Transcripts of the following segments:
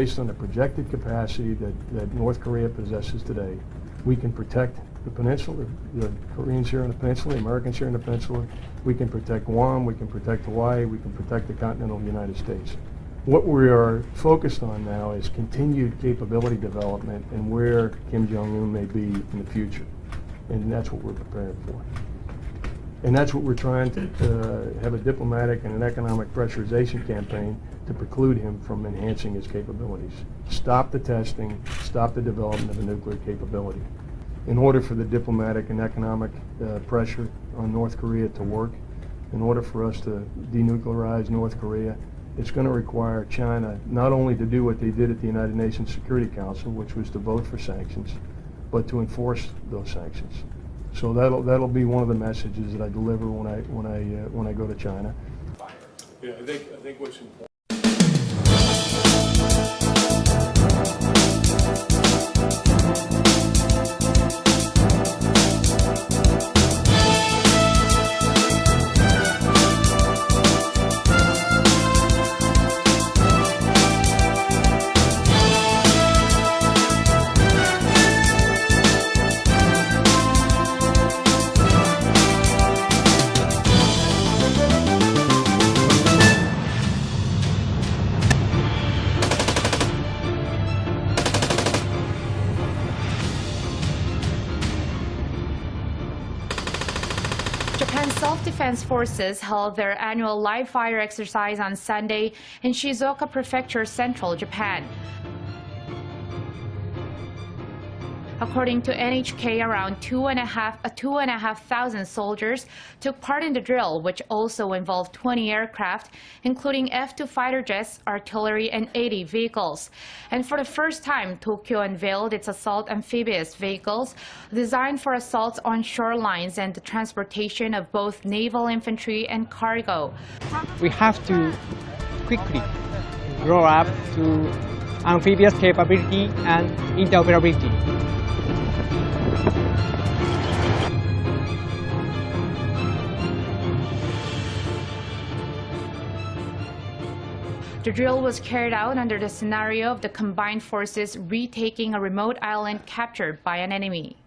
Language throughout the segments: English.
based on the projected capacity that North Korea possesses today, we can protect the peninsula, the Koreans here in the peninsula, the Americans here in the peninsula. We can protect Guam, we can protect Hawaii, we can protect the continental United States. What we are focused on now is continued capability development and where Kim Jong-un may be in the future. And that's what we're preparing for. And that's what we're trying to have a diplomatic and an economic pressurization campaign to preclude him from enhancing his capabilities. Stop the testing, stop the development of a nuclear capability. In order for the diplomatic and economic pressure on North Korea to work, in order for us to denuclearize North Korea, it's going to require China not only to do what they did at the United Nations Security Council, which was to vote for sanctions, but to enforce those sanctions. So that'll be one of the messages that I deliver when I go to China. Yeah, I think what's important. Japan's self-defense forces held their annual live-fire exercise on Sunday in Shizuoka Prefecture, central Japan. According to NHK, around 2,500 soldiers took part in the drill, which also involved 20 aircraft, including F-2 fighter jets, artillery, and 80 vehicles. And for the first time, Tokyo unveiled its assault amphibious vehicles designed for assaults on shorelines and the transportation of both naval infantry and cargo. We have to quickly grow up to amphibious capability and interoperability. The drill was carried out under the scenario of the combined forces retaking a remote island captured by an enemy.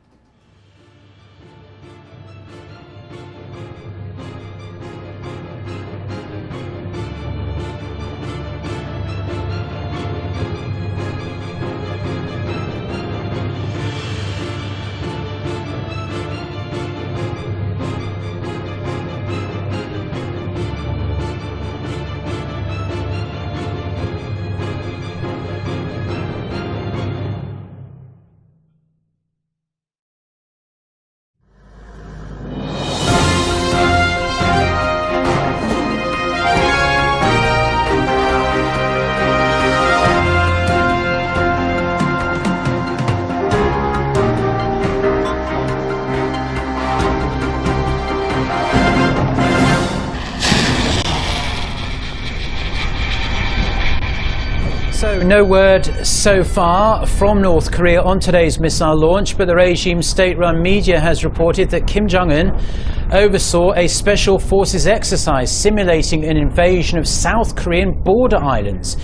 So no word so far from North Korea on today's missile launch, but the regime's state-run media has reported that Kim Jong-un oversaw a special forces exercise simulating an invasion of South Korean border islands.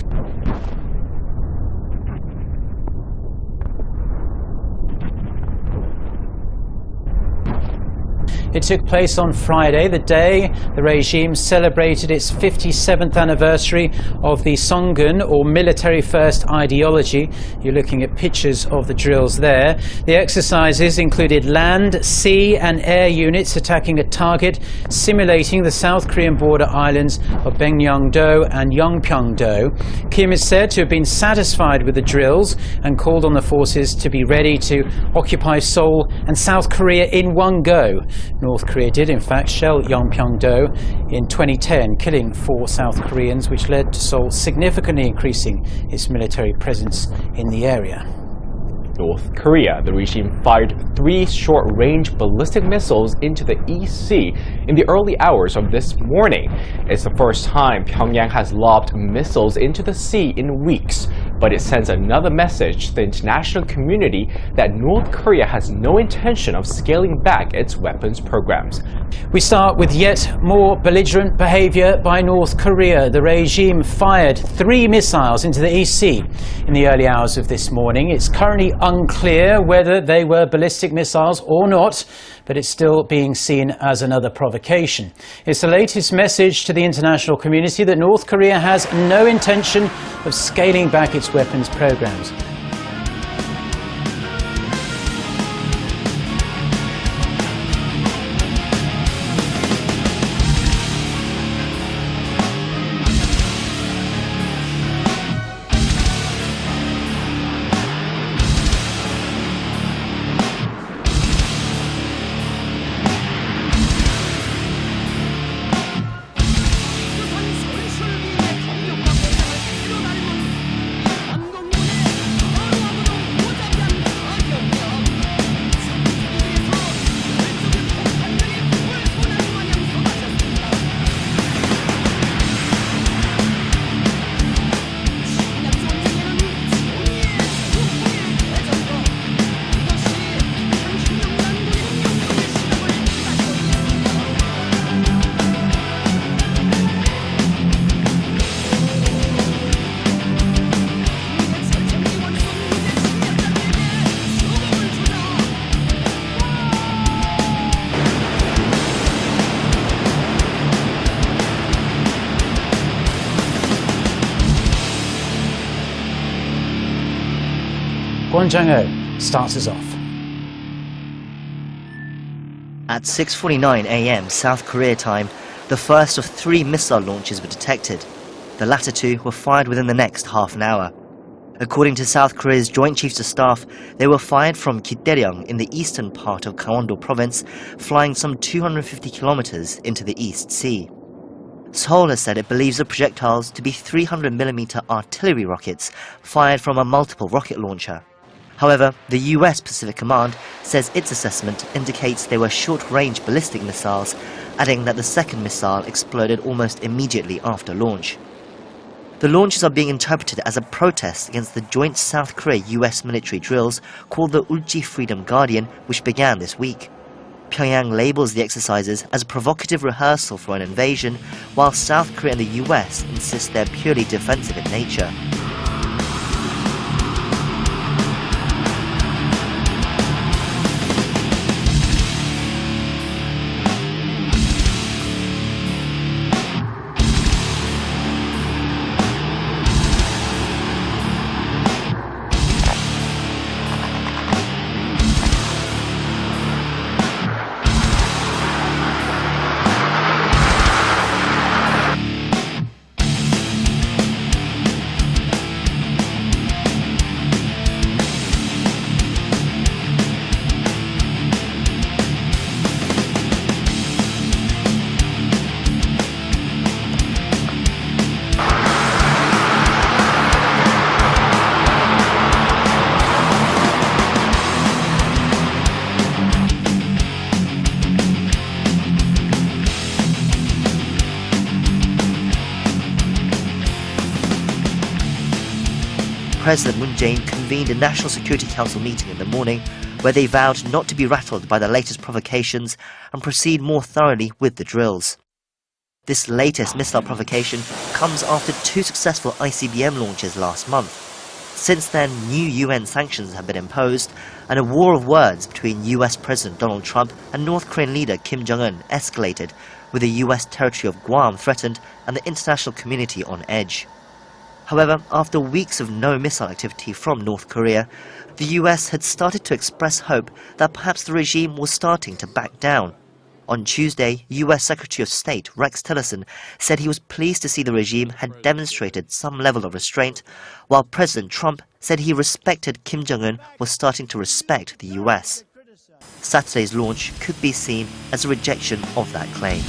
It took place on Friday, the day the regime celebrated its 57th anniversary of the Songun, or military first ideology. You're looking at pictures of the drills there. The exercises included land, sea and air units attacking a target, simulating the South Korean border islands of Baekneung-do and Yeonpyeong-do. Kim is said to have been satisfied with the drills and called on the forces to be ready to occupy Seoul and South Korea in one go. North Korea did in fact shell Yeonpyeong-do in 2010, killing 4 South Koreans, which led to Seoul significantly increasing its military presence in the area. North Korea, the regime fired 3 short-range ballistic missiles into the East Sea in the early hours of this morning. It's the first time Pyongyang has lobbed missiles into the sea in weeks. but it sends another message to the international community that North Korea has no intention of scaling back its weapons programs. We start with yet more belligerent behaviour by North Korea. The regime fired 3 missiles into the East Sea in the early hours of this morning. It's currently unclear whether they were ballistic missiles or not, but it's still being seen as another provocation. It's the latest message to the international community that North Korea has no intention of scaling back its weapons programs. Kwon Jung-ho starts us off. At 6:49 a.m. South Korea time, the first of 3 missile launches were detected. The latter 2 were fired within the next half an hour. According to South Korea's Joint Chiefs of Staff, they were fired from Gitaeryong in the eastern part of Gangwon-do province, flying some 250 kilometers into the East Sea. Seoul has said it believes the projectiles to be 300mm artillery rockets fired from a multiple rocket launcher. However, the US Pacific Command says its assessment indicates they were short-range ballistic missiles, adding that the second missile exploded almost immediately after launch. The launches are being interpreted as a protest against the joint South Korea-US military drills called the Ulchi Freedom Guardian, which began this week. Pyongyang labels the exercises as a provocative rehearsal for an invasion, while South Korea and the US insist they're purely defensive in nature. President Moon Jae-in convened a National Security Council meeting in the morning where they vowed not to be rattled by the latest provocations and proceed more thoroughly with the drills. This latest missile provocation comes after 2 successful ICBM launches last month. Since then, new UN sanctions have been imposed and a war of words between US President Donald Trump and North Korean leader Kim Jong-un escalated, with the US territory of Guam threatened and the international community on edge. However, after weeks of no missile activity from North Korea, the US had started to express hope that perhaps the regime was starting to back down. On Tuesday, US Secretary of State Rex Tillerson said he was pleased to see the regime had demonstrated some level of restraint, while President Trump said he respected Kim Jong-un was starting to respect the US. Saturday's launch could be seen as a rejection of that claim.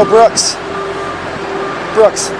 Yo, Brooks. Brooks.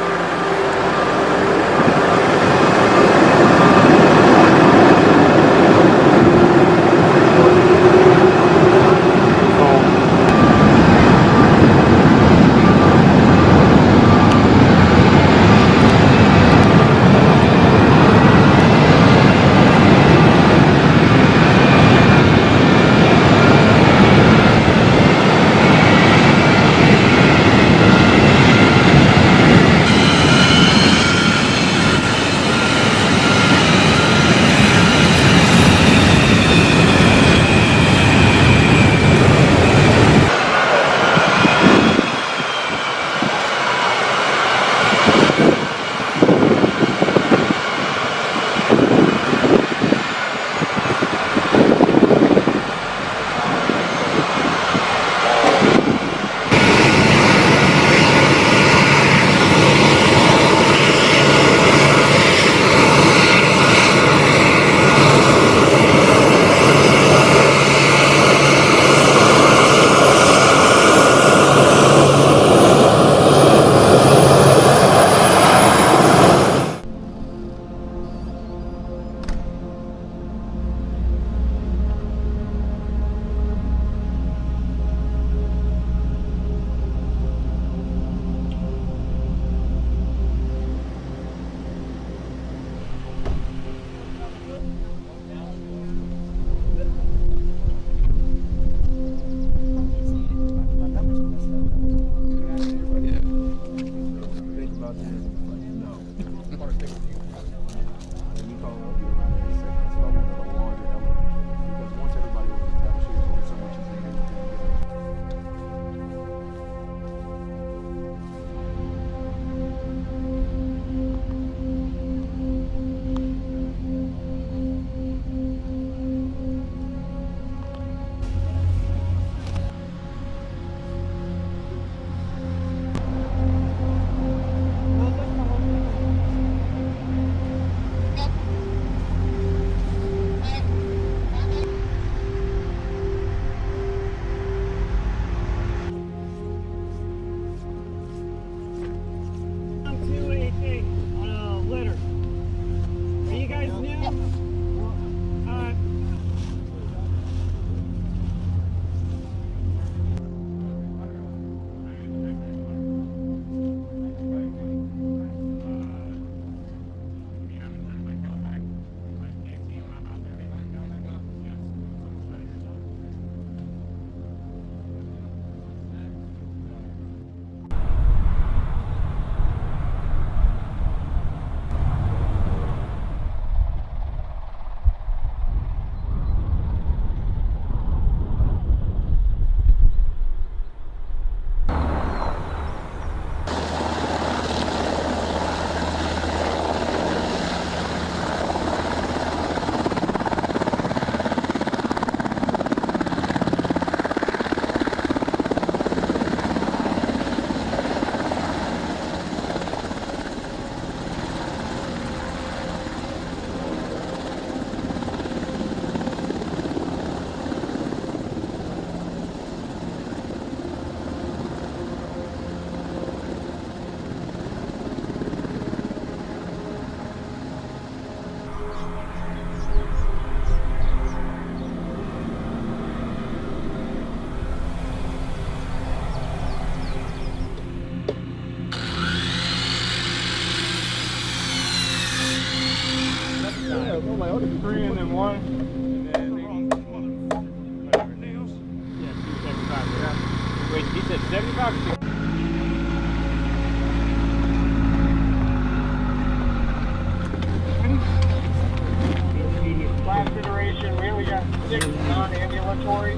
3 and then 1. Wait, he said 75 or 60? Last iteration, we only got 6 non-ambulatory.